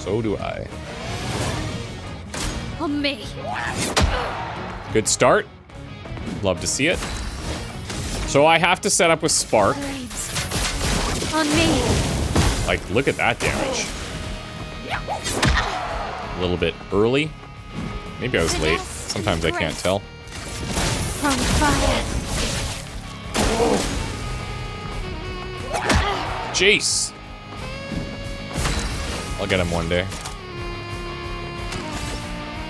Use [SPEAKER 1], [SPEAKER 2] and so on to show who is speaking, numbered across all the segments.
[SPEAKER 1] So do I.
[SPEAKER 2] On me.
[SPEAKER 1] Good start. Love to see it. So I have to set up with Spark.
[SPEAKER 2] Flames. On me.
[SPEAKER 1] Like, look at that damage. A little bit early. Maybe I was late. Sometimes I can't tell.
[SPEAKER 2] From fire.
[SPEAKER 1] Jace. I'll get him one day.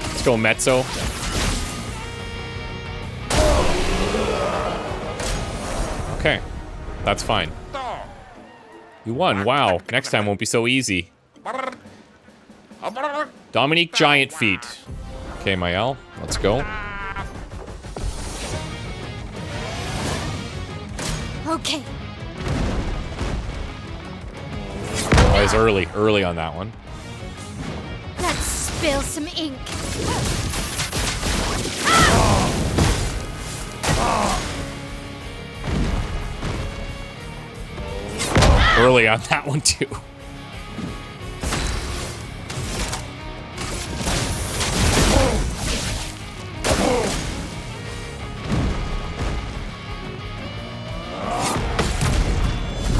[SPEAKER 1] Let's go, Mezzo. Okay. That's fine. You won. Wow. Next time won't be so easy. Dominique Giant Feet. Okay, Mael. Let's go.
[SPEAKER 2] Okay.
[SPEAKER 1] Oh, he's early. Early on that one.
[SPEAKER 2] Let's spill some ink.
[SPEAKER 1] Early on that one, too.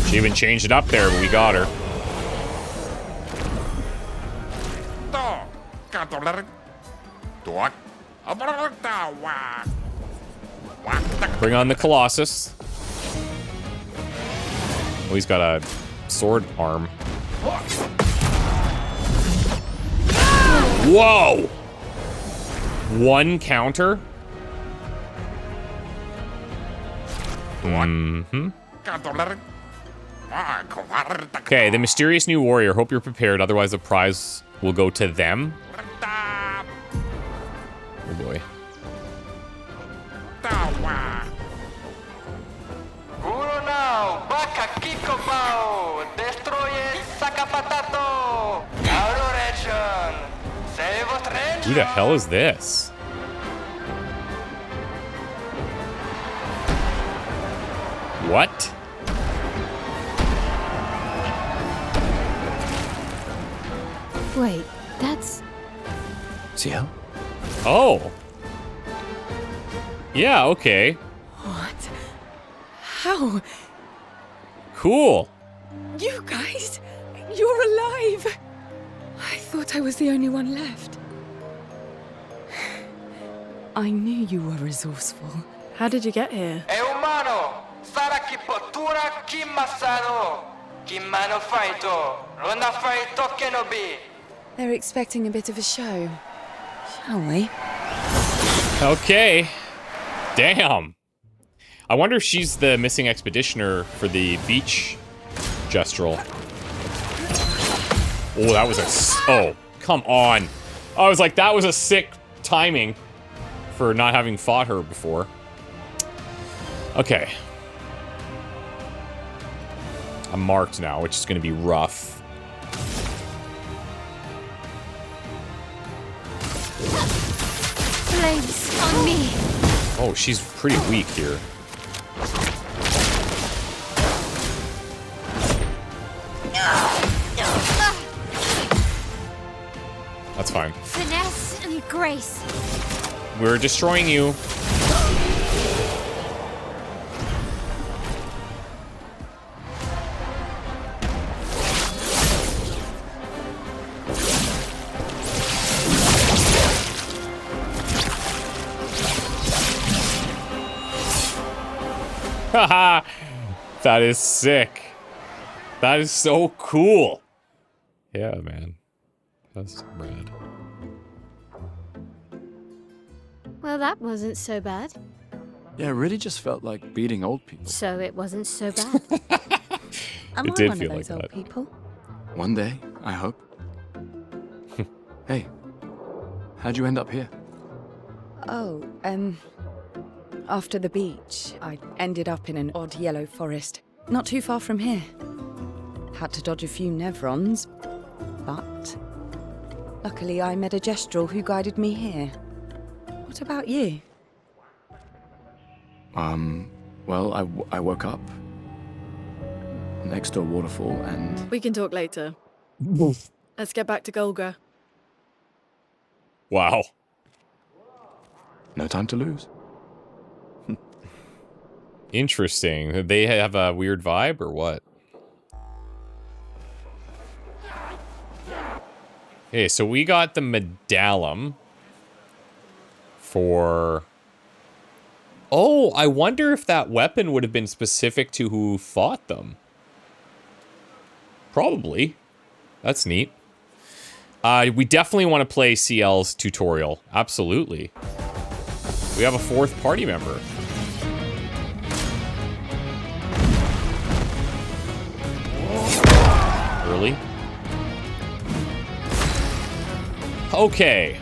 [SPEAKER 1] She even changed it up there, but we got her. Bring on the Colossus. Oh, he's got a sword arm. Whoa! One counter? Mm-hmm. Okay, the mysterious new warrior. Hope you're prepared, otherwise the prize will go to them. Oh boy. Who the hell is this? What?
[SPEAKER 2] Wait, that's...
[SPEAKER 3] Ciel?
[SPEAKER 1] Oh. Yeah, okay.
[SPEAKER 4] What? How?
[SPEAKER 1] Cool.
[SPEAKER 4] You guys? You're alive! I thought I was the only one left. I knew you were resourceful.
[SPEAKER 5] How did you get here?
[SPEAKER 4] They're expecting a bit of a show. Shall we?
[SPEAKER 1] Okay. Damn. I wonder if she's the missing expeditioner for the beach gestural. Oh, that was a... Oh, come on. I was like, that was a sick timing for not having fought her before. Okay. I'm marked now, which is going to be rough.
[SPEAKER 2] Flames on me.
[SPEAKER 1] Oh, she's pretty weak here. That's fine.
[SPEAKER 2] Finesse and grace.
[SPEAKER 1] We're destroying you. Haha! That is sick. That is so cool. Yeah, man. That's rad.
[SPEAKER 2] Well, that wasn't so bad.
[SPEAKER 3] Yeah, it really just felt like beating old people.
[SPEAKER 2] So it wasn't so bad.
[SPEAKER 4] Am
[SPEAKER 1] It
[SPEAKER 4] I
[SPEAKER 1] did
[SPEAKER 4] one
[SPEAKER 1] feel
[SPEAKER 4] of those
[SPEAKER 1] like
[SPEAKER 4] old
[SPEAKER 1] that.
[SPEAKER 4] people?
[SPEAKER 3] One day, I hope. Hey, how'd you end up here?
[SPEAKER 4] Oh, after the beach, I ended up in an odd yellow forest, not too far from here. Had to dodge a few Nevrons, but luckily I met a Gestural who guided me here. What about you?
[SPEAKER 3] Well, I woke up next to a waterfall and...
[SPEAKER 5] We can talk later. Let's get back to Golga.
[SPEAKER 1] Wow.
[SPEAKER 3] No time to lose.
[SPEAKER 1] Interesting. They have a weird vibe or what? Okay, so we got the medallum for... Oh, I wonder if that weapon would have been specific to who fought them. Probably. That's neat. We definitely want to play CL's tutorial. Absolutely. We have a 4th party member. Early. Okay.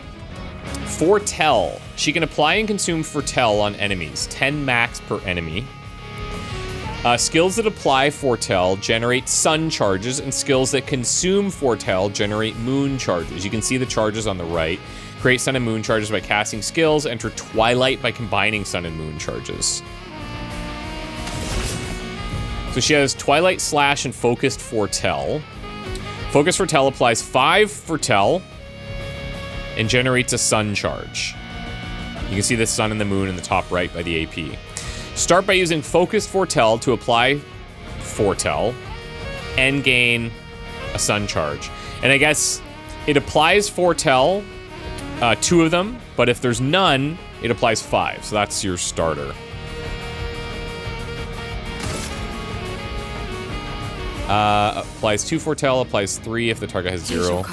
[SPEAKER 1] Foretell. She can apply and consume Foretell on enemies. 10 max per enemy. Skills that apply Foretell generate sun charges, and skills that consume Foretell generate moon charges. You can see the charges on the right. Create sun and moon charges by casting skills. Enter Twilight by combining sun and moon charges. So she has Twilight Slash and Focused Foretell. Focused Foretell applies 5 Foretell and generates a sun charge. You can see the sun and the moon in the top right by the AP. Start by using Focused Foretell to apply Foretell and gain a sun charge. And I guess it applies Foretell, 2 of them, but if there's none, it applies 5. So that's your starter. Applies 2 Foretell, applies 3 if the target has 0.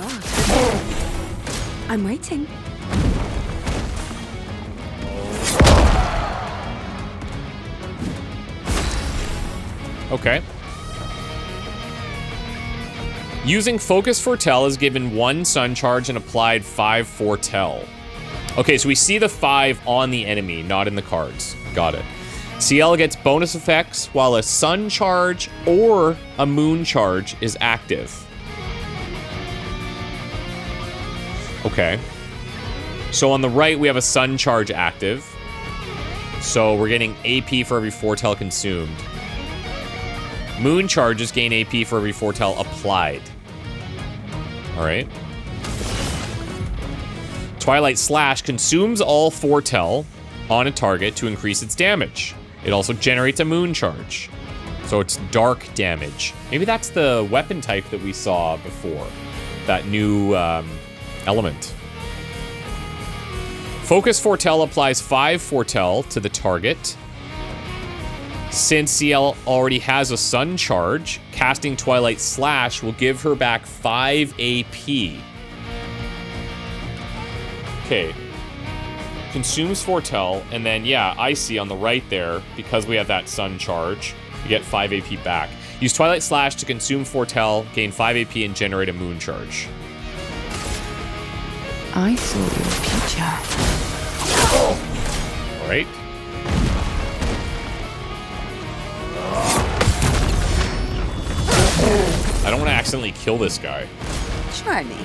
[SPEAKER 4] I'm waiting.
[SPEAKER 1] Okay. Using Focus Foretell is given 1 sun charge and applied 5 Foretell. Okay, so we see the 5 on the enemy, not in the cards. Got it. CL gets bonus effects while a sun charge or a moon charge is active. Okay. So on the right, we have a sun charge active. So we're getting AP for every Foretell consumed. Moon charges gain AP for every Foretell applied. All right. Twilight Slash consumes all Foretell on a target to increase its damage. It also generates a moon charge. So it's dark damage. Maybe that's the weapon type that we saw before. That new element. Focus Foretell applies 5 Foretell to the target. Since CL already has a sun charge, casting Twilight Slash will give her back 5 AP. Okay. Consumes Foretell, and then, yeah, I see on the right there, because we have that sun charge, we get 5 AP back. Use Twilight Slash to consume Foretell, gain 5 AP, and generate a moon charge.
[SPEAKER 4] I saw your future.
[SPEAKER 1] All right. I don't want to accidentally kill this guy.
[SPEAKER 4] Try me.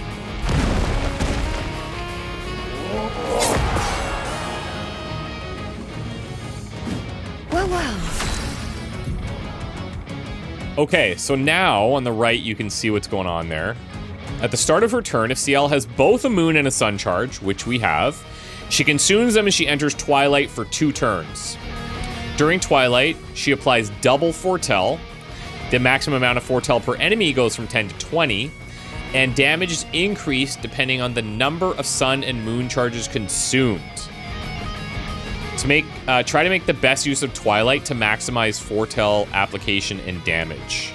[SPEAKER 4] Well.
[SPEAKER 1] Okay, so now on the right, you can see what's going on there. At the start of her turn, if CL has both a moon and a sun charge, which we have, she consumes them and she enters Twilight for 2 turns. During Twilight, she applies double Foretell. The maximum amount of Foretell per enemy goes from 10 to 20, and damage is increased depending on the number of sun and moon charges consumed. To try to make the best use of Twilight to maximize Foretell application and damage.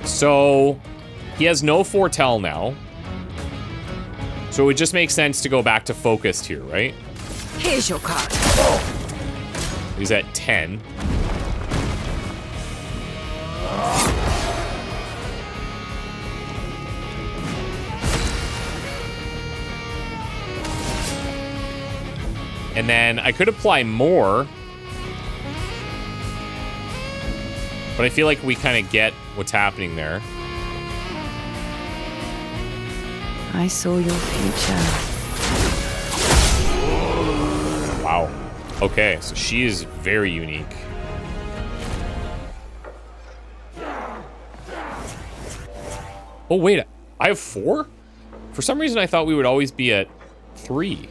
[SPEAKER 1] So he has no Foretell now. So it would just make sense to go back to focused here, right?
[SPEAKER 4] Here's your card.
[SPEAKER 1] He's at 10. And then I could apply more, but I feel like we kind of get what's happening there.
[SPEAKER 4] I saw your future.
[SPEAKER 1] Wow. Okay, so she is very unique. Oh, wait. I have 4? For some reason, I thought we would always be at 3.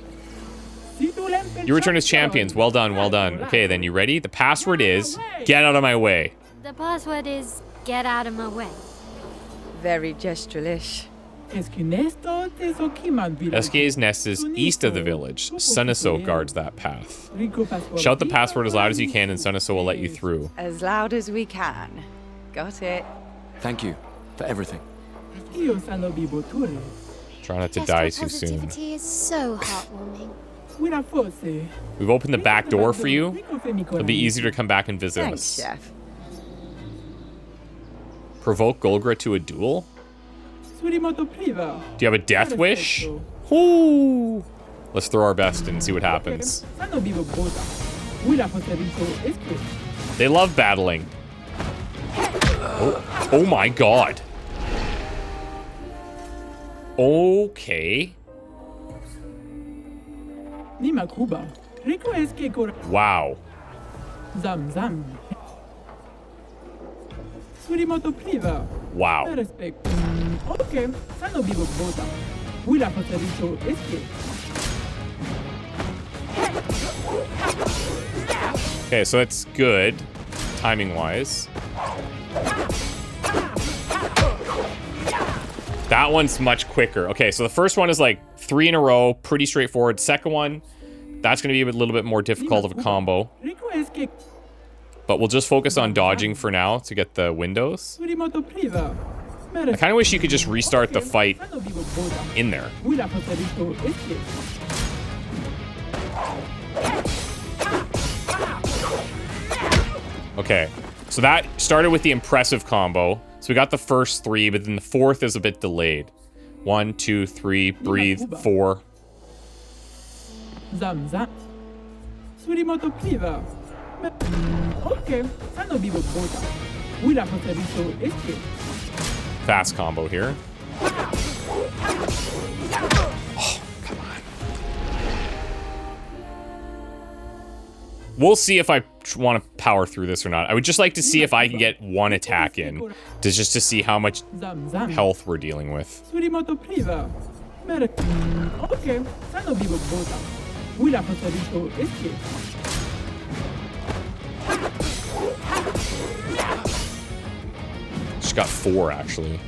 [SPEAKER 1] You return as champions. Well done, well done. Okay, then you ready? The password is, get out of my way.
[SPEAKER 2] The password is, get out of my way.
[SPEAKER 4] Very gestural-ish.
[SPEAKER 1] SK's nest is east of the village. Sunaso guards that path. Shout the password as loud as you can and Sunaso will let you through.
[SPEAKER 4] As loud as we can. Got it.
[SPEAKER 3] Thank you for everything.
[SPEAKER 1] Try not to die too soon.
[SPEAKER 2] Positivity is so heartwarming.
[SPEAKER 1] We've opened the back door for you. It'll be easier to come back and visit
[SPEAKER 4] Thanks,
[SPEAKER 1] us.
[SPEAKER 4] Chef.
[SPEAKER 1] Provoke Golgra to a duel? Do you have a death wish? Ooh. Let's throw our best and see what happens. They love battling. Oh my god. Okay. Wow. Wow. Okay, so that's good, timing-wise. That one's much quicker. Okay, so the first one is like 3 in a row, pretty straightforward. Second one, that's going to be a little bit more difficult of a combo. But we'll just focus on dodging for now to get the windows. I kind of wish you could just restart the fight in there. Okay, so that started with the impressive combo. So we got the first 3, but then the 4th is a bit delayed. 1, 2, 3, breathe, 4. Fast combo here. Oh, come on. We'll see if I want to power through this or not. I would just like to see if I can get one attack in, just to see how much health we're dealing with. Just got 4 actually.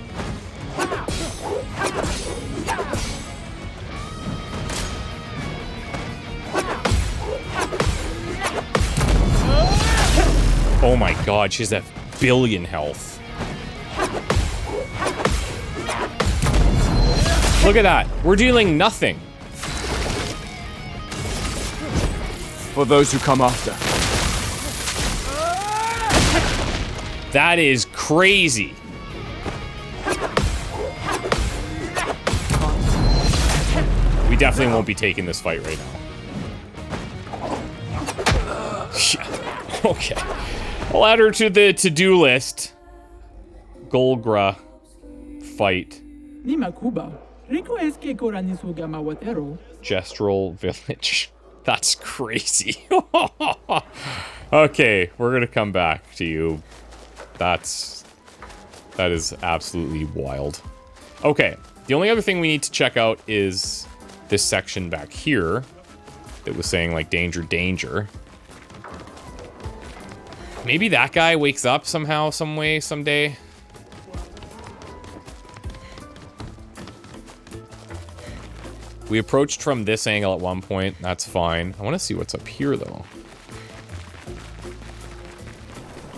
[SPEAKER 1] Oh my god, she has that billion health. Look at that. We're dealing nothing.
[SPEAKER 3] For those who come after.
[SPEAKER 1] That is crazy. We definitely won't be taking this fight right now. Okay. I'll add her to the to-do list. Golgra fight. Gestural village. That's crazy. Okay, we're gonna come back to you. That is absolutely wild. Okay, the only other thing we need to check out is this section back here that was saying like danger, danger. Maybe that guy wakes up somehow, some way, someday. We approached from this angle at one point. That's fine. I want to see what's up here, though.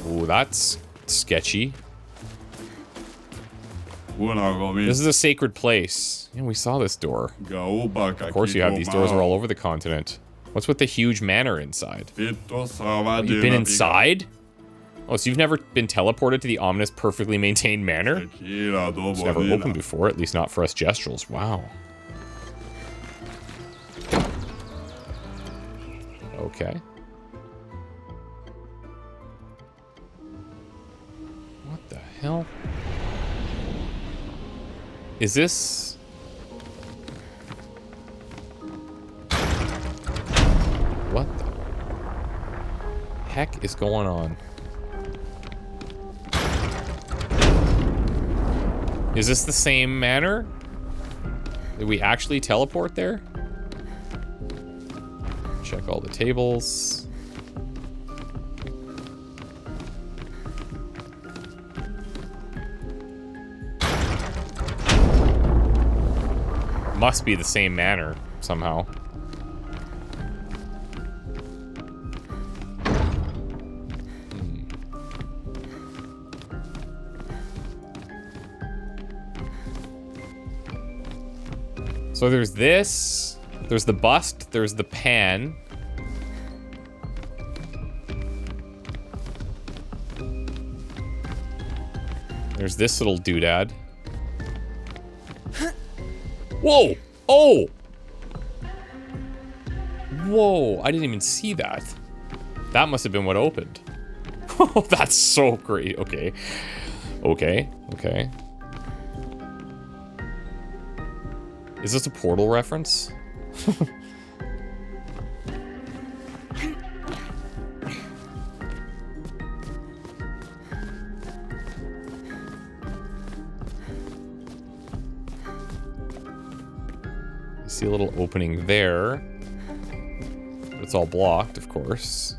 [SPEAKER 1] Ooh, that's sketchy. This is a sacred place. Yeah, we saw this door. Of course you have. These doors are all over the continent. What's with the huge manor inside? You've been inside? Oh, so you've never been teleported to the ominous, perfectly maintained manor? It's never opened before, at least not for us gestrals. Wow. Okay. What the hell? Is this... What the... heck is going on? Is this the same manor? Did we actually teleport there? Check all the tables. Must be the same manor somehow. So there's this, there's the bust, there's the pan. There's this little doodad. Whoa! Oh! Whoa, I didn't even see that. That must have been what opened. Oh, that's so great. Okay. Okay, okay. Is this a Portal reference? You see a little opening there. But it's all blocked, of course.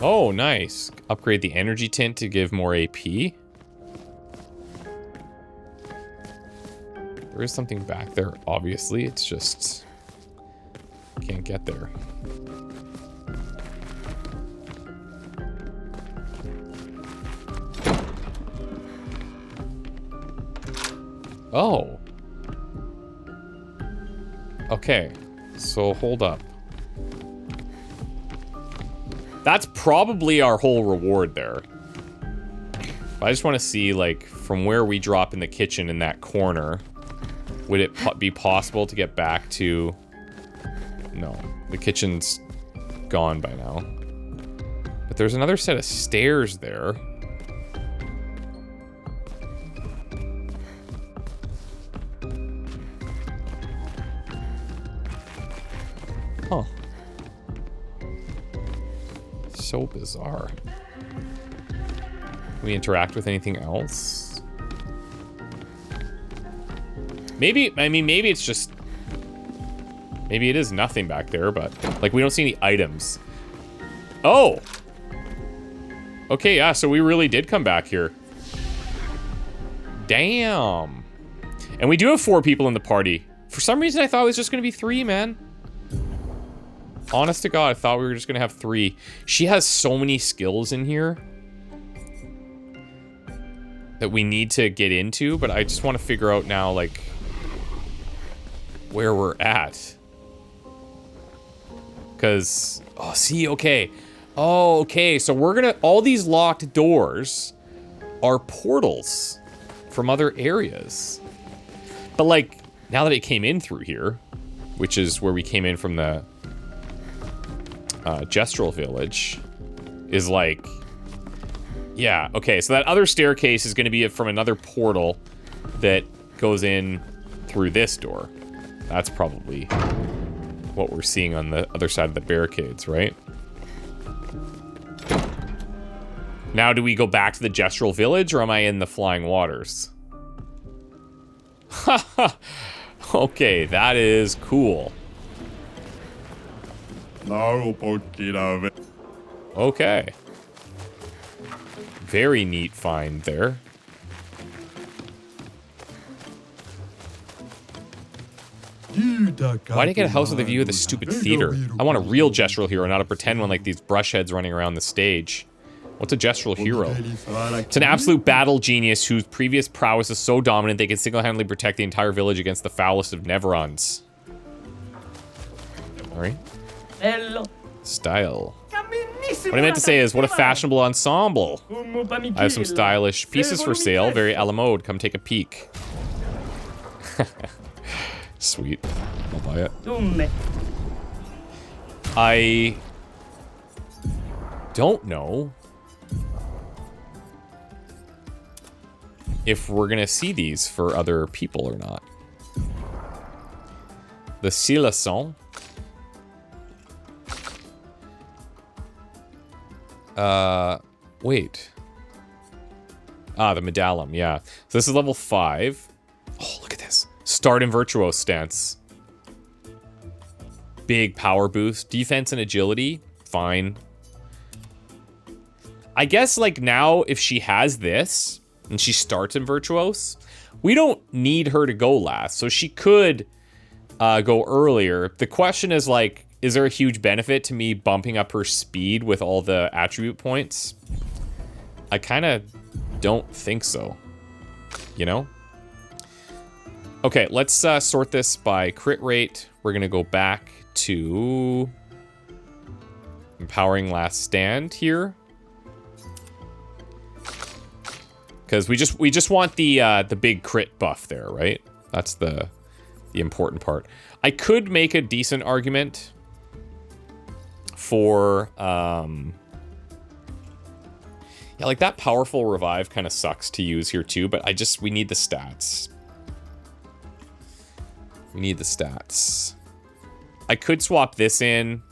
[SPEAKER 1] Oh, nice. Upgrade the energy tint to give more AP. There is something back there, obviously. It's just... can't get there. Oh. Okay. So, hold up. That's probably our whole reward there. But I just want to see, like, from where we drop in the kitchen in that corner, would it be possible to get back to... No, the kitchen's gone by now. But there's another set of stairs there. Huh. So bizarre. Can we interact with anything else? Maybe, I mean, maybe it's just... Maybe it is nothing back there, but... Like, we don't see any items. Oh! Okay, yeah, so we really did come back here. Damn. And we do have 4 people in the party. For some reason, I thought it was just gonna be 3, man. Honest to God, I thought we were just gonna have 3. She has so many skills in here that we need to get into, but I just want to figure out now, like, where we're at. Because, oh, see, okay. Oh, okay, so we're gonna, all these locked doors are portals from other areas. But, like, now that it came in through here, which is where we came in from the Gestural Village, is like, yeah, okay, so that other staircase is going to be from another portal that goes in through this door. That's probably what we're seeing on the other side of the barricades, right? Now, do we go back to the Gestural Village, or am I in the Flying Waters? Haha! Okay, that is cool. Okay. Very neat find there. Why'd I get a house with a view of the stupid theater? I want a real gestural hero, not a pretend one like these brush heads running around the stage. What's a gestural hero? It's an absolute battle genius whose previous prowess is so dominant they can single-handedly protect the entire village against the foulest of Neverons. Alright. Style. What I meant to say is, what a fashionable ensemble. I have some stylish pieces for sale, very a la mode. Come take a peek. Sweet. I'll buy it. I don't know. if we're gonna see these for other people or not. The Silasson. Wait. Ah, the Medallum, yeah. So this is level 5. Oh, look at this. Start in Virtuose stance. Big power boost. Defense and agility. Fine. I guess, like, now, if she has this, and she starts in Virtuose, we don't need her to go last. So she could go earlier. The question is, like, is there a huge benefit to me bumping up her speed with all the attribute points? I kind of don't think so. You know? Okay, let's sort this by crit rate. We're going to go back to Empowering Last Stand here. Because we just want the big crit buff there, right? That's the important part. I could make a decent argument for yeah, like that powerful revive kind of sucks to use here too, but we need the stats. We need the stats. I could swap this in,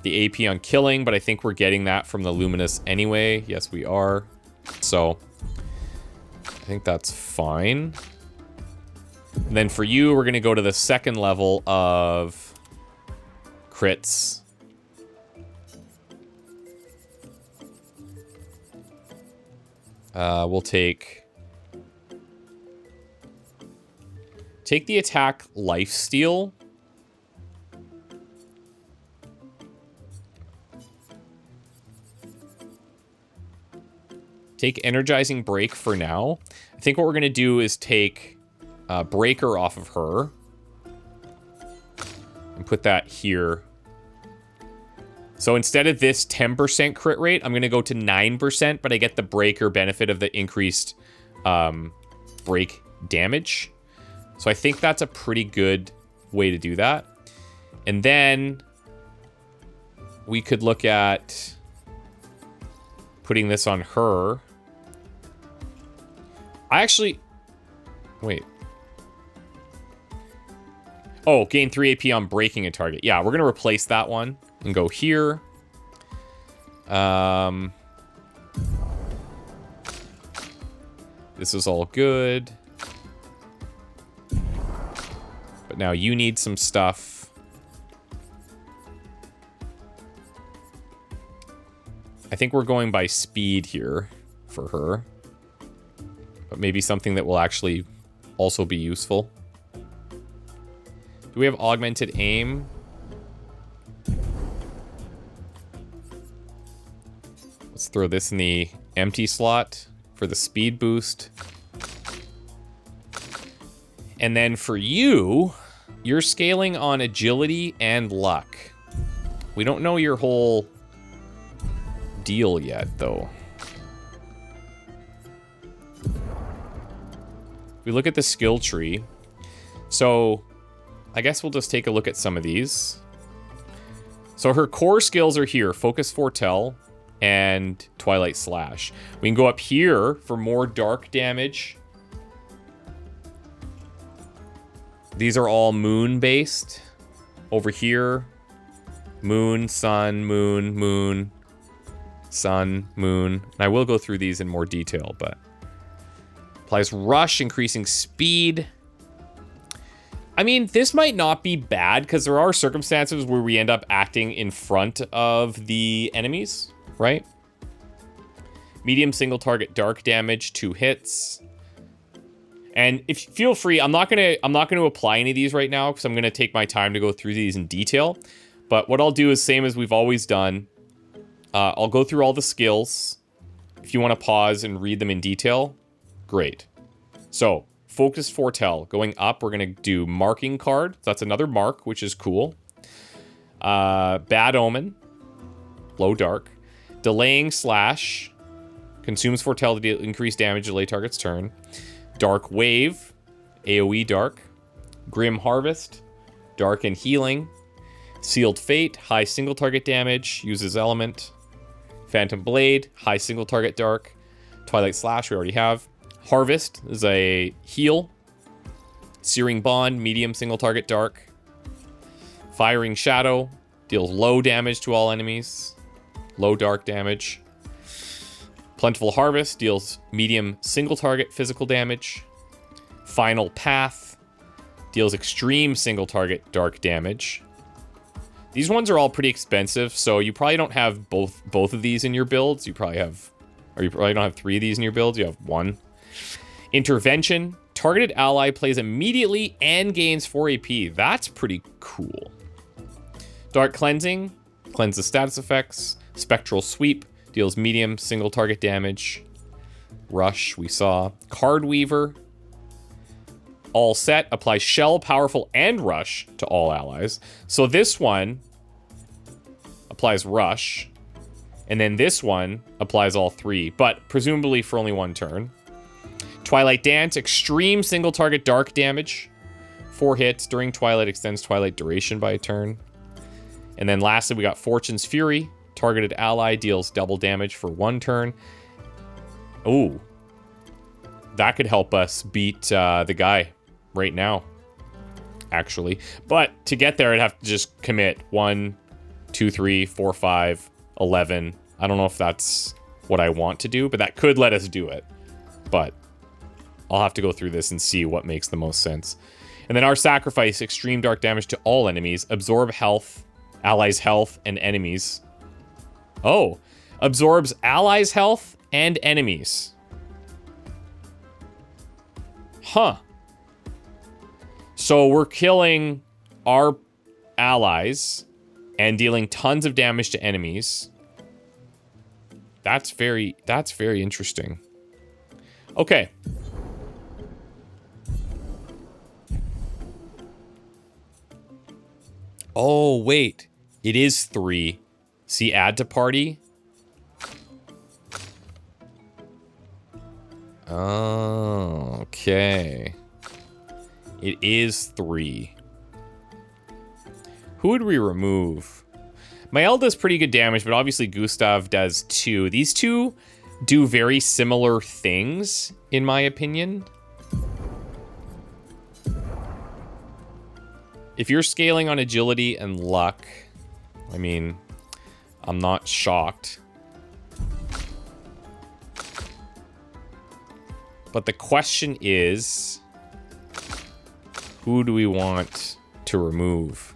[SPEAKER 1] the AP on killing, but I think we're getting that from the Luminous anyway. Yes, we are. So I think that's fine. And then for you, we're going to go to the second level of crits. We'll take the attack lifesteal. Take energizing break for now. I think what we're going to do is take breaker off of her and put that here. So instead of this 10% crit rate, I'm going to go to 9%, but I get the breaker benefit of the increased break damage. So I think that's a pretty good way to do that. And then we could look at putting this on her. Wait. Oh, gain 3 AP on breaking a target. Yeah, we're going to replace that one and go here. This is all good. But now you need some stuff. I think we're going by speed here for her. But maybe something that will actually also be useful. Do we have augmented aim? Let's throw this in the empty slot for the speed boost. And then for you, you're scaling on agility and luck. We don't know your whole deal yet, though. We look at the skill tree. So I guess we'll just take a look at some of these. So her core skills are here: Focus, Foretell, and Twilight Slash. We can go up here for more dark damage. These are all moon based. Over here, moon, sun, moon, moon, sun, moon. And I will go through these in more detail, but applies rush, increasing speed. I mean, this might not be bad because there are circumstances where we end up acting in front of the enemies, right? Medium single target dark damage, 2 hits. And if feel free, I'm not gonna apply any of these right now because I'm gonna take my time to go through these in detail. But what I'll do is same as we've always done. I'll go through all the skills. If you want to pause and read them in detail, great. So Focus, Foretell. Going up, we're going to do Marking Card. That's another mark, which is cool. Bad Omen. Low Dark. Delaying Slash. Consumes Foretell to deal increased damage, delay target's turn. Dark Wave. AoE Dark. Grim Harvest. Dark and Healing. Sealed Fate. High single target damage. Uses Element. Phantom Blade. High single target dark. Twilight Slash, we already have. Harvest is a heal. Searing Bond, medium single target dark. Firing Shadow deals low damage to all enemies. Low dark damage. Plentiful Harvest deals medium single target physical damage. Final Path deals extreme single target dark damage. These ones are all pretty expensive, so you probably don't have both of these in your builds. You probably don't have 3 of these in your builds. You have 1. Intervention. Targeted ally plays immediately and gains 4 AP. That's pretty cool. Dark Cleansing. Cleanses status effects. Spectral Sweep. Deals medium single target damage. Rush, we saw. Card Weaver. All set. Applies Shell, Powerful, and Rush to all allies. So this one applies Rush. And then this one applies all 3, but presumably for only 1 turn. Twilight Dance, extreme single target dark damage. 4 hits. During Twilight extends Twilight duration by a turn. And then lastly, we got Fortune's Fury. Targeted ally deals double damage for 1 turn. Ooh. That could help us beat the guy right now, actually. But to get there, I'd have to just commit 1, 2, 3, 4, 5, 11. I don't know if that's what I want to do, but that could let us do it. But I'll have to go through this and see what makes the most sense. And then our sacrifice, extreme dark damage to all enemies. Absorb health, allies' health, and enemies. Oh, absorbs allies' health and enemies. Huh. So we're killing our allies and dealing tons of damage to enemies. That's very interesting. Okay. Oh, wait. It is 3. See, add to party. Oh, okay. It is 3. Who would we remove? Mael does pretty good damage, but obviously Gustav does too. These two do very similar things, in my opinion. If you're scaling on agility and luck, I mean, I'm not shocked. But the question is, who do we want to remove?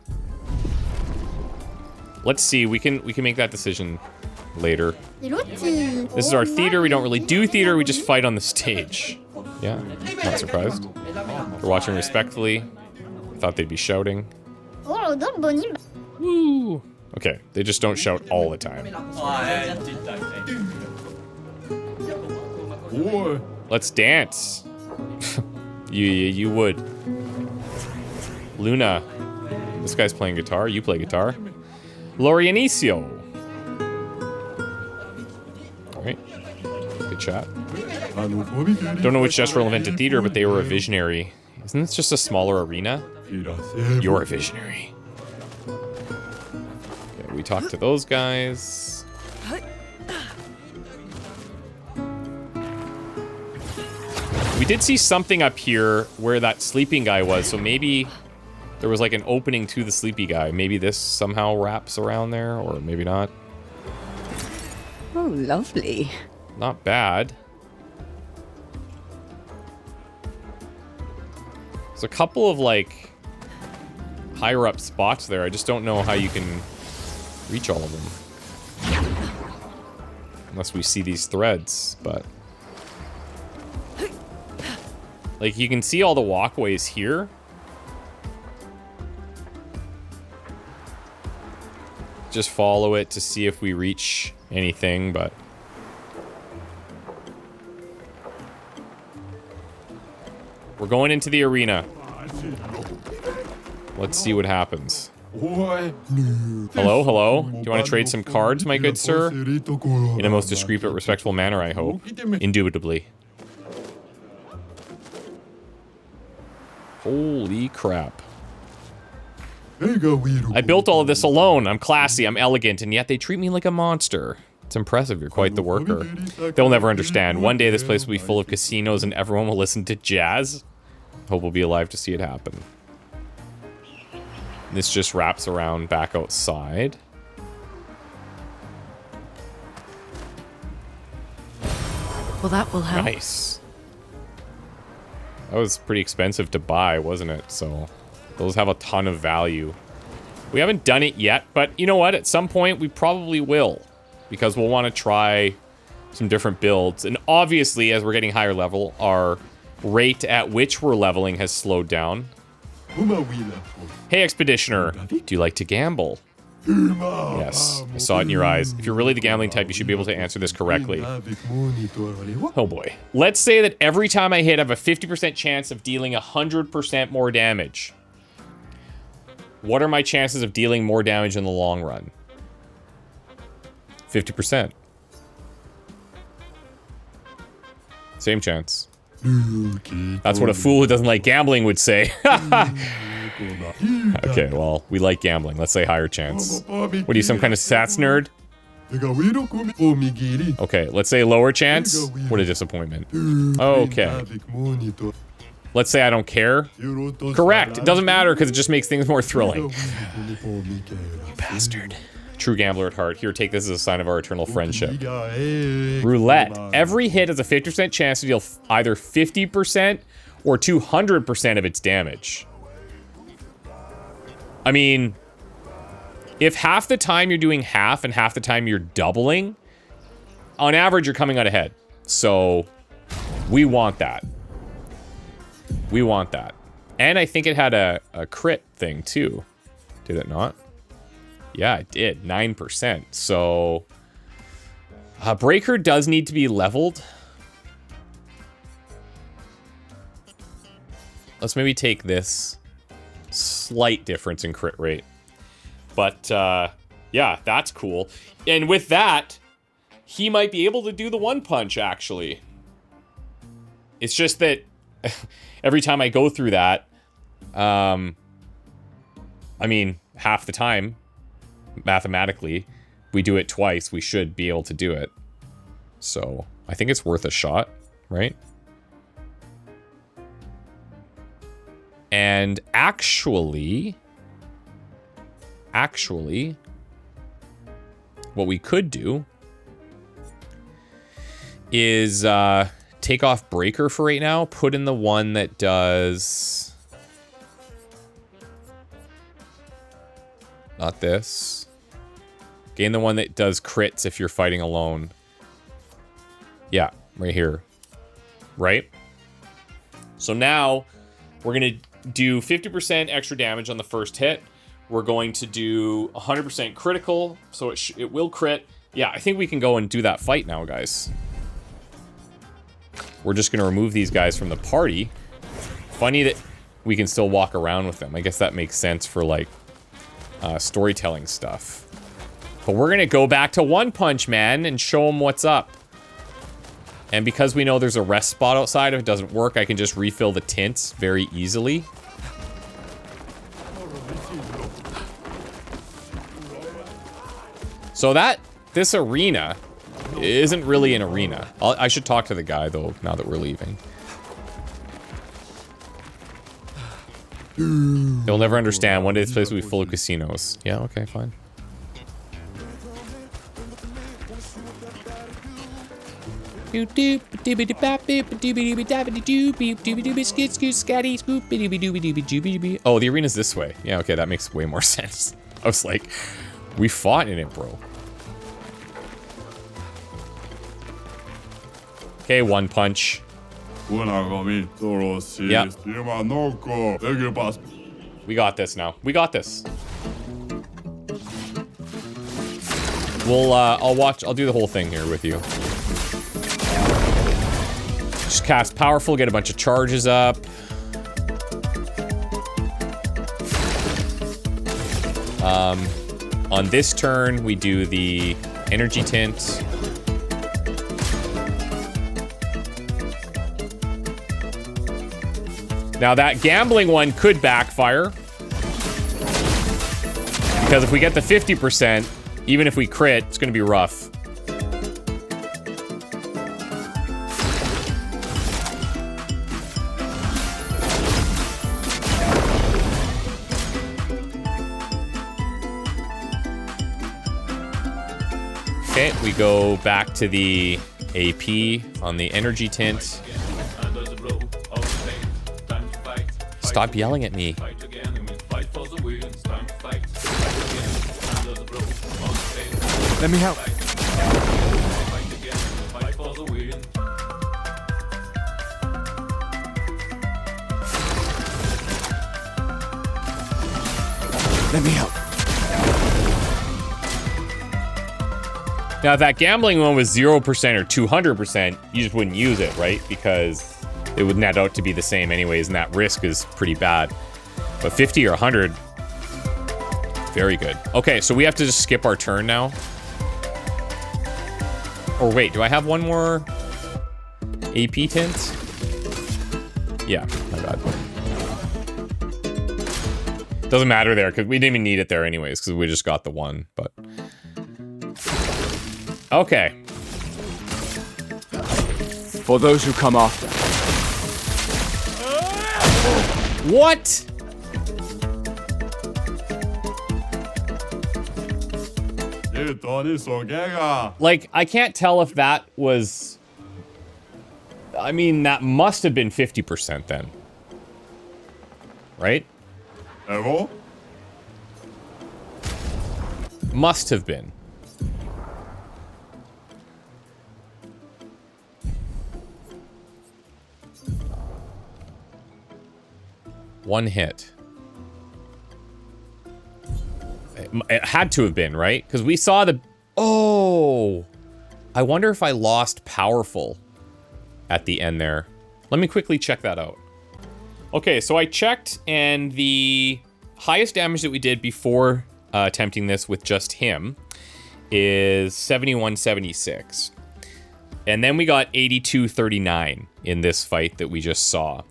[SPEAKER 1] Let's see, we can make that decision later. This is our theater. We don't really do theater, we just fight on the stage. Yeah, not surprised. They're watching respectfully. Thought they'd be shouting. Woo! Okay, they just don't shout all the time. Let's dance. you would. Luna. This guy's playing guitar. You play guitar. Lorianicio. Alright. Good chat. Don't know which gestural invented theater, but they were a visionary. Isn't this just a smaller arena? You're a visionary. Okay, we talked to those guys. We did see something up here where that sleeping guy was, so maybe there was like an opening to the sleepy guy. Maybe this somehow wraps around there, or maybe not.
[SPEAKER 4] Oh, lovely.
[SPEAKER 1] Not bad. There's a couple of like higher up spots there. I just don't know how you can reach all of them. Unless we see these threads, but... like, you can see all the walkways here. Just follow it to see if we reach anything, but... we're going into the arena. Let's see what happens. Hello, hello. Do you want to trade some cards, my good sir? In a most discreet but respectful manner, I hope. Indubitably. Holy crap. I built all of this alone. I'm classy, I'm elegant, and yet they treat me like a monster. It's impressive. You're quite the worker. They'll never understand. One day this place will be full of casinos and everyone will listen to jazz. Hope we'll be alive to see it happen. This just wraps around back outside.
[SPEAKER 5] Well, that will help.
[SPEAKER 1] Nice. That was pretty expensive to buy, wasn't it? So those have a ton of value. We haven't done it yet, but you know what? At some point, we probably will. Because we'll want to try some different builds. And obviously, as we're getting higher level, our rate at which we're leveling has slowed down. Hey, Expeditioner. Do you like to gamble? Yes, I saw it in your eyes. If you're really the gambling type, you should be able to answer this correctly. Oh boy. Let's say that every time I hit, I have a 50% chance of dealing 100% more damage. What are my chances of dealing more damage in the long run? 50%. Same chance. That's what a fool who doesn't like gambling would say. Okay, well, we like gambling. Let's say higher chance. What are you, some kind of stats nerd? Okay, let's say lower chance. What a disappointment. Okay. Let's say I don't care. Correct. It doesn't matter because it just makes things more thrilling. You bastard. True gambler at heart. Here, take this as a sign of our eternal friendship. Roulette. Every hit has a 50% chance to deal either 50% or 200% of its damage. I mean, if half the time you're doing half and half the time you're doubling, on average, you're coming out ahead. So, we want that. We want that. And I think it had a crit thing, too. Did it not? Yeah, it did. 9%. So, Breaker does need to be leveled. Let's maybe take this. Slight difference in crit rate. But, yeah, that's cool. And with that, he might be able to do the one punch, actually. It's just that every time I go through that, I mean, half the time, mathematically, we do it twice, we should be able to do it. So, I think it's worth a shot, right? And actually, what we could do is take off Breaker for right now, put in the one that does... Not this. Gain the one that does crits if you're fighting alone. Yeah, right here. Right? So now, we're going to do 50% extra damage on the first hit. We're going to do 100% critical, so it will crit. Yeah, I think we can go and do that fight now, guys. We're just going to remove these guys from the party. Funny that we can still walk around with them. I guess that makes sense for, like, storytelling stuff. But we're going to go back to One Punch Man and show him what's up. And because we know there's a rest spot outside, if it doesn't work, I can just refill the tints very easily. So this arena isn't really an arena. I should talk to the guy, though, now that we're leaving. You'll never understand. One day this place will be full of casinos. Yeah, okay, fine. Oh, the arena's this way. Yeah, okay, that makes way more sense. I was like, we fought in it, bro. Okay, One Punch. Yeah. We got this now. We got this. I'll do the whole thing here with you. Just cast Powerful, get a bunch of charges up. On this turn, we do the Energy Tint. Now that gambling one could backfire. Because if we get the 50%, even if we crit, it's gonna be rough. Okay, we go back to the AP on the energy tint. Stop yelling at me.
[SPEAKER 3] Let me help. Let me help.
[SPEAKER 1] Now, if that gambling one was 0% or 200%, you just wouldn't use it, right? Because it would net out to be the same anyways, and that risk is pretty bad. But 50 or 100, very good. Okay, so we have to just skip our turn now. Or wait, do I have one more AP tint? Yeah, my bad. Doesn't matter there, because we didn't even need it there anyways, because we just got the one, but... Okay.
[SPEAKER 3] For those who come after.
[SPEAKER 1] What? Like, I can't tell if that was... I mean, that must have been 50% then. Right? Must have been. One hit. It had to have been, right? Because we saw the... Oh! I wonder if I lost powerful at the end there. Let me quickly check that out. Okay, so I checked, and the highest damage that we did before attempting this with just him is 7176. And then we got 8239 in this fight that we just saw.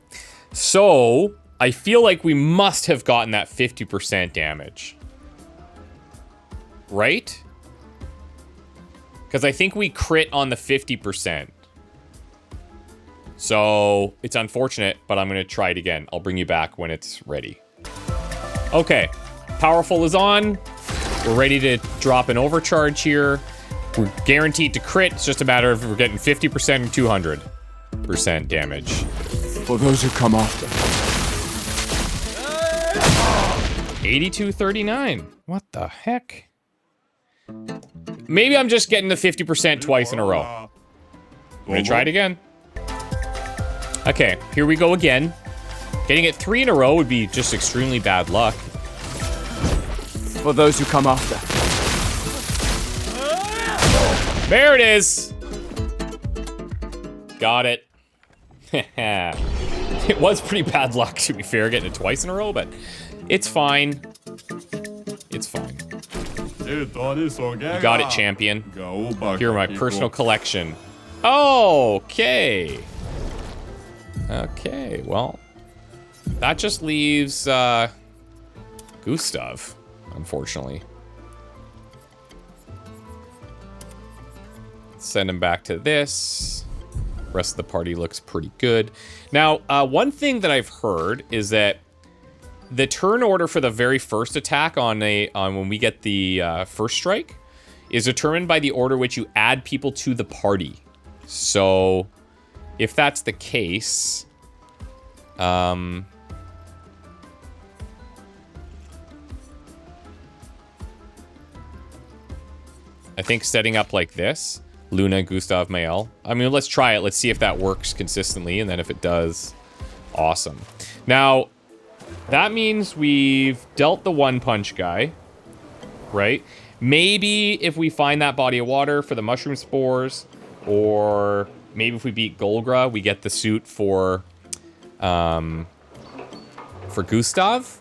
[SPEAKER 1] So... I feel like we must have gotten that 50% damage. Right? Because I think we crit on the 50%. So, it's unfortunate, but I'm going to try it again. I'll bring you back when it's ready. Okay. Powerful is on. We're ready to drop an overcharge here. We're guaranteed to crit. It's just a matter of if we're getting 50% or 200% damage.
[SPEAKER 3] For those who come after.
[SPEAKER 1] 8239. What the heck? Maybe I'm just getting the 50% twice in a row. I'm gonna try it again. Okay, here we go again. Getting it 3 in a row would be just extremely bad luck.
[SPEAKER 3] For those who come after.
[SPEAKER 1] There it is. Got it. It was pretty bad luck, to be fair, getting it twice in a row, but it's fine. It's fine. You got it, champion. Here, my personal collection. Okay. Okay, well, that just leaves Gustav, unfortunately. Send him back to this. Rest of the party looks pretty good. Now, one thing that I've heard is that the turn order for the very first attack on when we get the first strike is determined by the order which you add people to the party. So, if that's the case, I think setting up like this, Luna, Gustav, Mael. I mean, let's try it. Let's see if that works consistently, and then if it does, awesome. Now, that means we've dealt the one punch guy, right? Maybe if we find that body of water for the mushroom spores, or maybe if we beat Golgra, we get the suit for Gustav.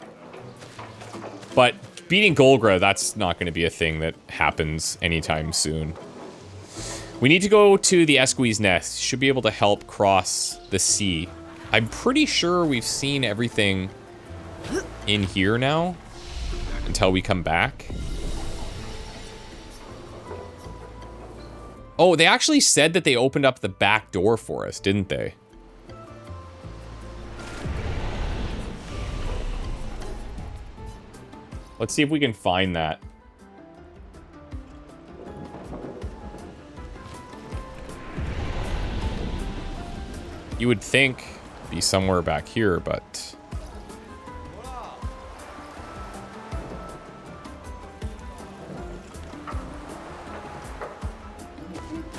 [SPEAKER 1] But beating Golgra, that's not going to be a thing that happens anytime soon. We need to go to the Esqui's Nest. Should be able to help cross the sea. I'm pretty sure we've seen everything in here now until we come back. Oh, they actually said that they opened up the back door for us, didn't they? Let's see if we can find that. You would think be somewhere back here, but...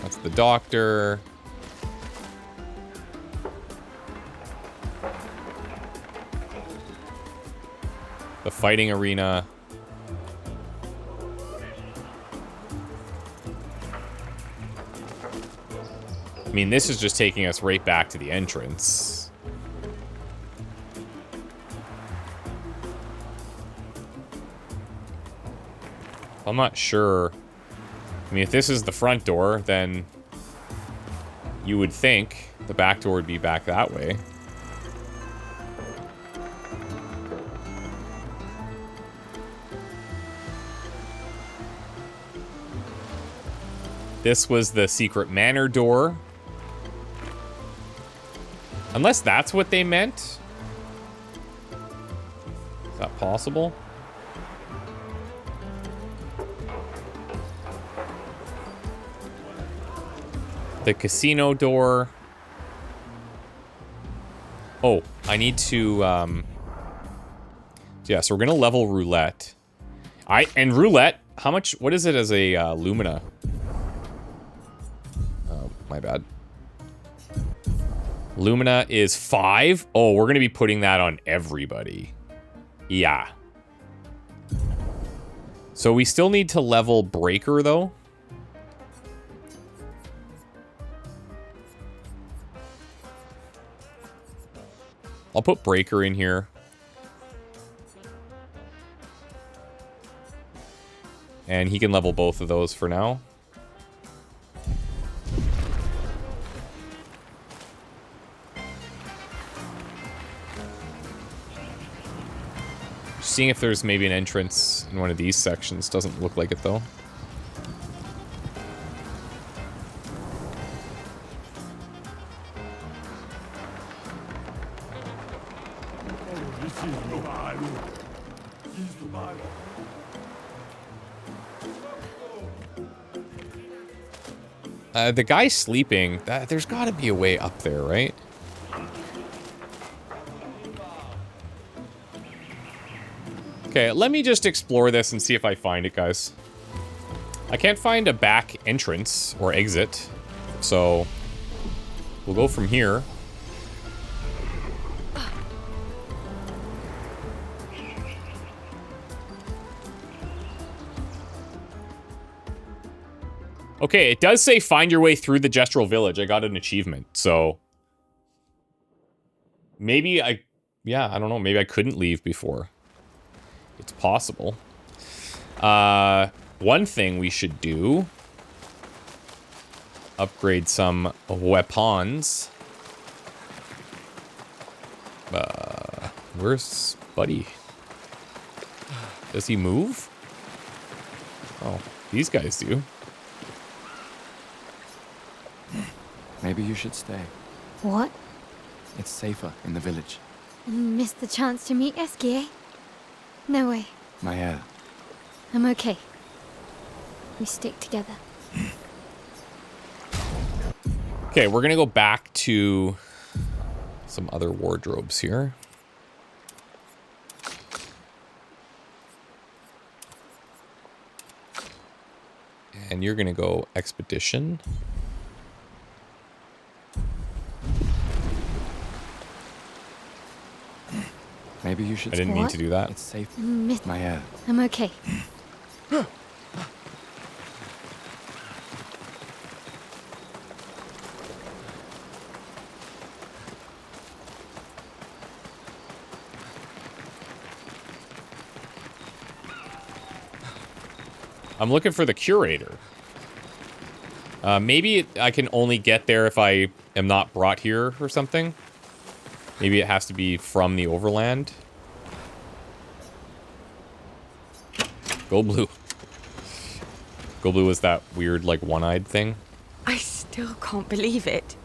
[SPEAKER 1] That's the doctor. The fighting arena. I mean, this is just taking us right back to the entrance. I'm not sure. I mean, if this is the front door, then you would think the back door would be back that way. This was the secret manor door. Unless that's what they meant. Is that possible? The casino door. Oh, I need to, yeah, so we're gonna level roulette. And roulette, how much, what is it as a Lumina? Oh, my bad. Lumina is 5. Oh, we're gonna be putting that on everybody. Yeah. So we still need to level Breaker, though. I'll put Breaker in here. And he can level both of those for now. Seeing if there's maybe an entrance in one of these sections. Doesn't look like it, though. The guy sleeping, there's got to be a way up there, right? Okay, let me just explore this and see if I find it, guys. I can't find a back entrance or exit, so we'll go from here. Okay, it does say find your way through the Gestural Village. I got an achievement, so... Maybe I... Yeah, I don't know. Maybe I couldn't leave before. It's possible. One thing we should do... Upgrade some weapons. Where's Buddy? Does he move? Oh, these guys do.
[SPEAKER 3] Maybe you should stay.
[SPEAKER 2] What?
[SPEAKER 3] It's safer in the village.
[SPEAKER 2] Missed the chance to meet Eski, eh? No way.
[SPEAKER 3] Maya.
[SPEAKER 2] I'm okay. We stick together.
[SPEAKER 1] Okay, we're gonna go back to some other wardrobes here. And you're gonna go expedition.
[SPEAKER 3] Maybe you should.
[SPEAKER 1] I didn't mean to do that.
[SPEAKER 3] It's safe.
[SPEAKER 2] Maya. I'm okay.
[SPEAKER 1] I'm looking for the curator. Maybe I can only get there if I am not brought here or something. Maybe it has to be from the overland. Go blue. Go blue was that weird, like, one-eyed thing.
[SPEAKER 4] I still can't believe it.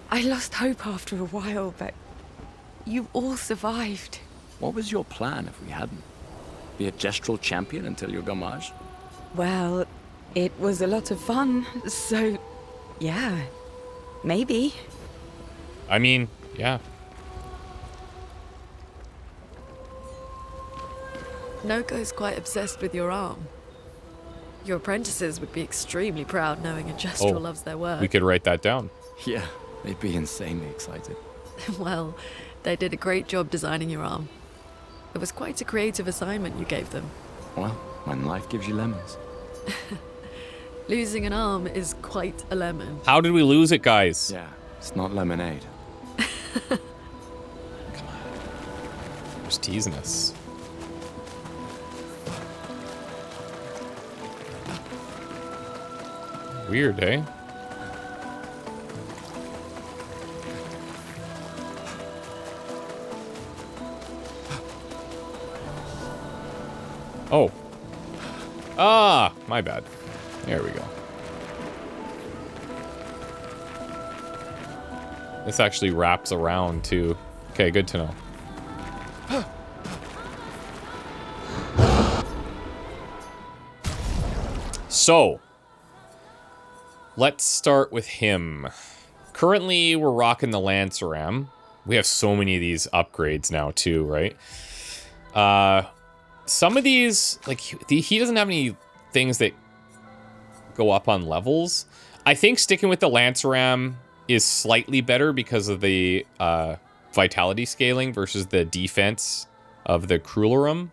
[SPEAKER 4] I lost hope after a while, but you all survived.
[SPEAKER 3] What was your plan if we hadn't? Be a gestural champion until your gamage?
[SPEAKER 4] Well, it was a lot of fun, so yeah, maybe.
[SPEAKER 1] I mean, yeah.
[SPEAKER 5] Noko's quite obsessed with your arm. Your apprentices would be extremely proud knowing a Gestural loves their work.
[SPEAKER 1] We could write that down.
[SPEAKER 3] Yeah, they'd be insanely excited.
[SPEAKER 5] Well, they did a great job designing your arm. It was quite a creative assignment you gave them.
[SPEAKER 3] Well, when life gives you lemons.
[SPEAKER 5] Losing an arm is quite a lemon.
[SPEAKER 1] How did we lose it, guys?
[SPEAKER 3] Yeah, it's not lemonade.
[SPEAKER 1] Come on. Just teasing us. Weird, eh? Oh. Ah, my bad. There we go. This actually wraps around too. Okay, good to know. So, let's start with him. Currently, we're rocking the Lanceram. We have so many of these upgrades now too, right? Some of these, like, he doesn't have any things that go up on levels. I think sticking with the Lanceram is slightly better because of the vitality scaling versus the defense of the Cruelarum.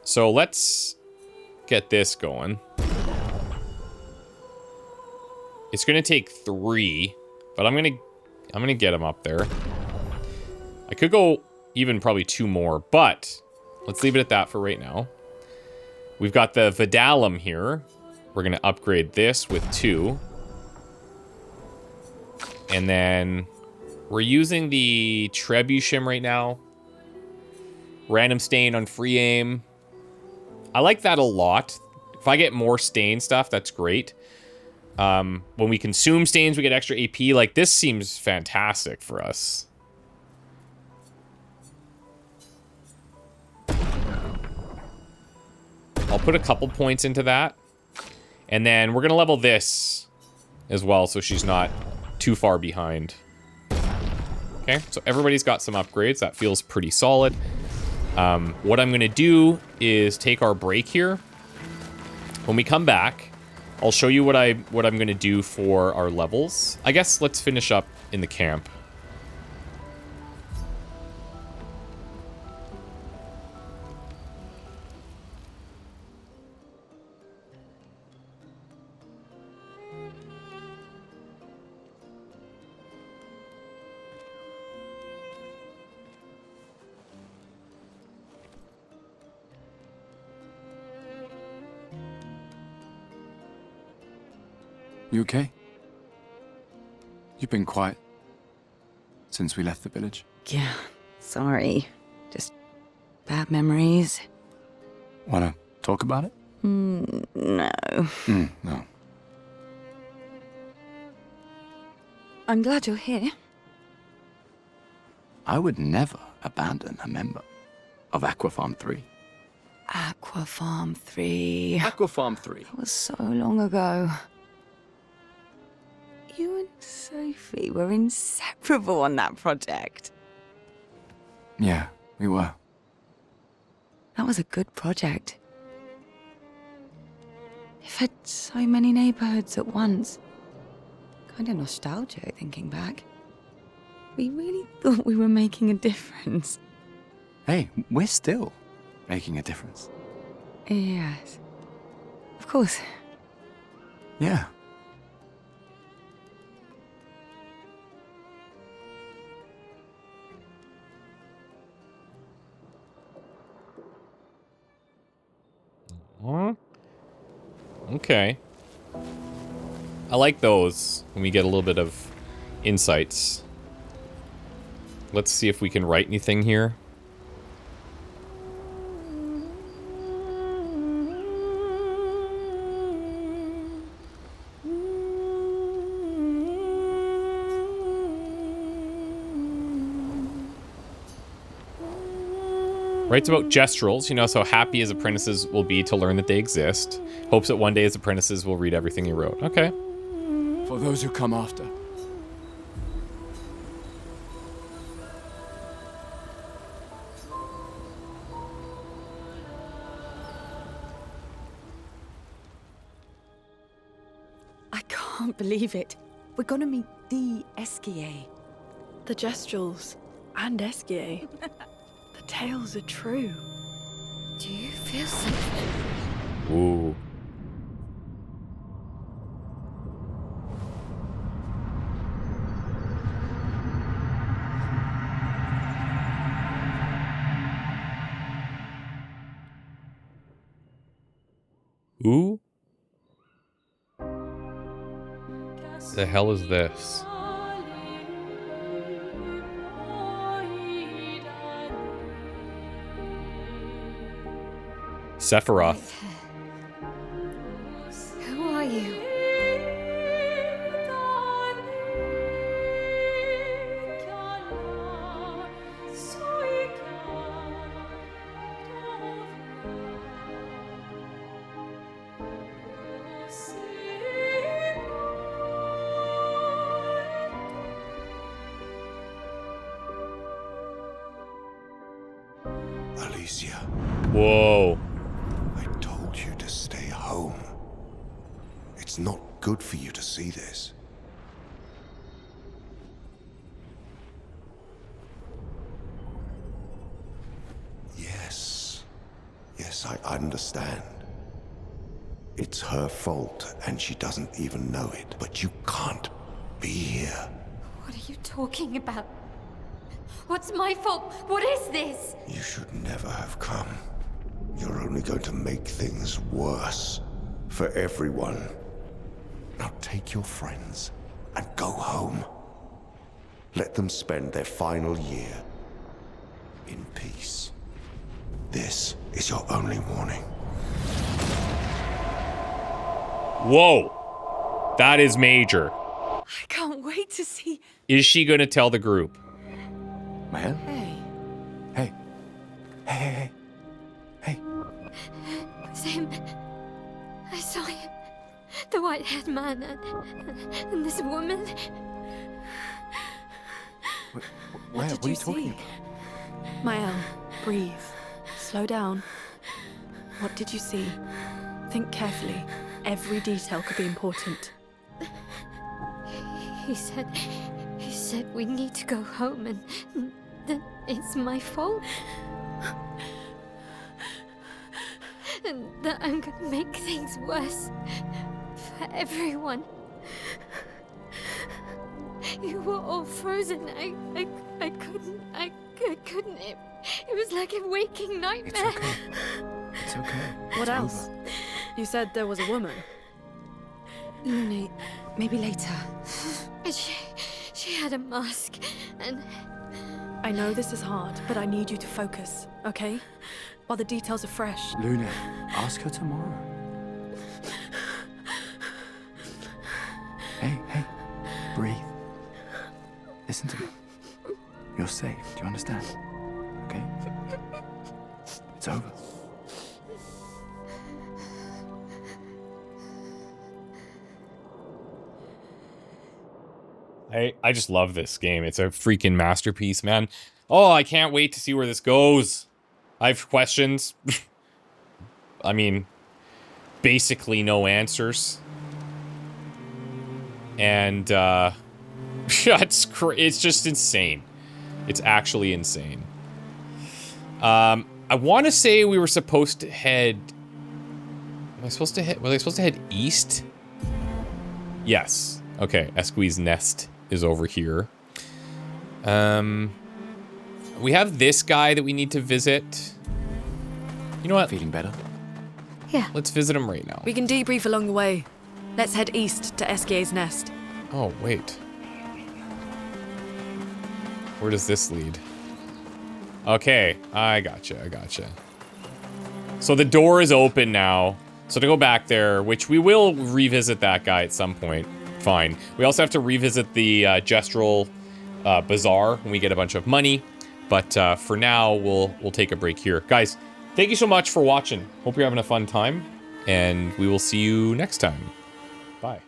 [SPEAKER 1] So let's get this going. It's gonna take 3, but I'm gonna get him up there. I could go even probably 2 more, but let's leave it at that for right now. We've got the Vidalum here. We're gonna upgrade this with 2. And then we're using the Trebuchem right now. Random stain on free aim. I like that a lot. If I get more stain stuff, that's great. When we consume stains, we get extra AP. Like, this seems fantastic for us. I'll put a couple points into that. And then we're going to level this as well, so she's not too far behind. Okay, so everybody's got some upgrades. That feels pretty solid. What I'm going to do is take our break here. When we come back, I'll show you what I'm going to do for our levels. I guess let's finish up in the camp.
[SPEAKER 6] You okay? You've been quiet since we left the village.
[SPEAKER 4] Yeah, sorry. Just bad memories.
[SPEAKER 6] Wanna talk about it?
[SPEAKER 4] No.
[SPEAKER 6] No.
[SPEAKER 4] I'm glad you're here.
[SPEAKER 6] I would never abandon a member of Aquafarm 3.
[SPEAKER 4] Aquafarm 3.
[SPEAKER 3] Aquafarm 3.
[SPEAKER 4] That was so long ago. You and Sophie were inseparable on that project.
[SPEAKER 6] Yeah, we were.
[SPEAKER 4] That was a good project. It fed so many neighborhoods at once. Kind of nostalgic thinking back. We really thought we were making a difference.
[SPEAKER 6] Hey, we're still making a difference.
[SPEAKER 4] Yes. Of course.
[SPEAKER 6] Yeah.
[SPEAKER 1] Okay. I like those when we get a little bit of insights. Let's see if we can write anything here. Writes about Gestrals, you know, so happy his apprentices will be to learn that they exist. Hopes that one day his apprentices will read everything he wrote. Okay.
[SPEAKER 6] For those who come after,
[SPEAKER 4] can't believe it. We're gonna meet the Esquier.
[SPEAKER 5] The Gestrals and Esquier. The tales are true.
[SPEAKER 2] Do you feel something?
[SPEAKER 1] Ooh. Who the hell is this? Sephiroth.
[SPEAKER 2] Who are you?
[SPEAKER 7] Alicia,
[SPEAKER 1] Whoa.
[SPEAKER 7] I told you to stay home. It's not good for you to see this. Yes, I understand. It's her fault, and she doesn't even know it. But you can't be here.
[SPEAKER 2] What are you talking about? What's my fault? What is this?
[SPEAKER 7] You should never have come. You're only going to make things worse for everyone. Now take your friends and go home. Let them spend their final year in peace. This is your only warning.
[SPEAKER 1] Whoa. That is major.
[SPEAKER 4] I can't wait to see.
[SPEAKER 1] Is she going to tell the group?
[SPEAKER 6] Man?
[SPEAKER 4] Hey.
[SPEAKER 6] Hey. Hey.
[SPEAKER 2] It was him. I saw him. The white-haired man and this woman.
[SPEAKER 6] Where?
[SPEAKER 4] What
[SPEAKER 6] What
[SPEAKER 4] did
[SPEAKER 6] are
[SPEAKER 4] you
[SPEAKER 6] you talking
[SPEAKER 4] see?
[SPEAKER 6] about?
[SPEAKER 5] Mael, breathe. Slow down. What did you see? Think carefully. Every detail could be important.
[SPEAKER 2] He said we need to go home and that it's my fault. And that I'm gonna make things worse for everyone. You were all frozen. I couldn't. It was like a waking nightmare.
[SPEAKER 6] It's okay. It's okay.
[SPEAKER 5] What
[SPEAKER 6] It's
[SPEAKER 5] else?
[SPEAKER 6] over.
[SPEAKER 5] You said there was a woman.
[SPEAKER 4] Luna, maybe later.
[SPEAKER 2] And she had a mask and
[SPEAKER 5] I know this is hard, but I need you to focus, okay? While the details are fresh.
[SPEAKER 6] Luna, ask her tomorrow. Hey. Breathe. Listen to me. You're safe. Do you understand? Okay? It's over.
[SPEAKER 1] I just love this game. It's a freaking masterpiece, man. Oh, I can't wait to see where this goes. I have questions. I mean, basically no answers. And, it's just insane. It's actually insane. I want to say we were supposed to head... were they supposed to head east? Yes. Okay, Esqui's nest is over here. We have this guy that we need to visit. You know what?
[SPEAKER 6] Feeling better?
[SPEAKER 2] yeah.
[SPEAKER 1] Let's visit him right now.
[SPEAKER 5] We can debrief along the way. Let's head east to Esquier's nest.
[SPEAKER 1] Oh, wait. Where does this lead? Okay, I gotcha. So the door is open now. So to go back there, which we will revisit that guy at some point. Fine. We also have to revisit the Gestral Bazaar when we get a bunch of money. But for now, we'll take a break here. Guys, thank you so much for watching. Hope you're having a fun time. And we will see you next time. Bye.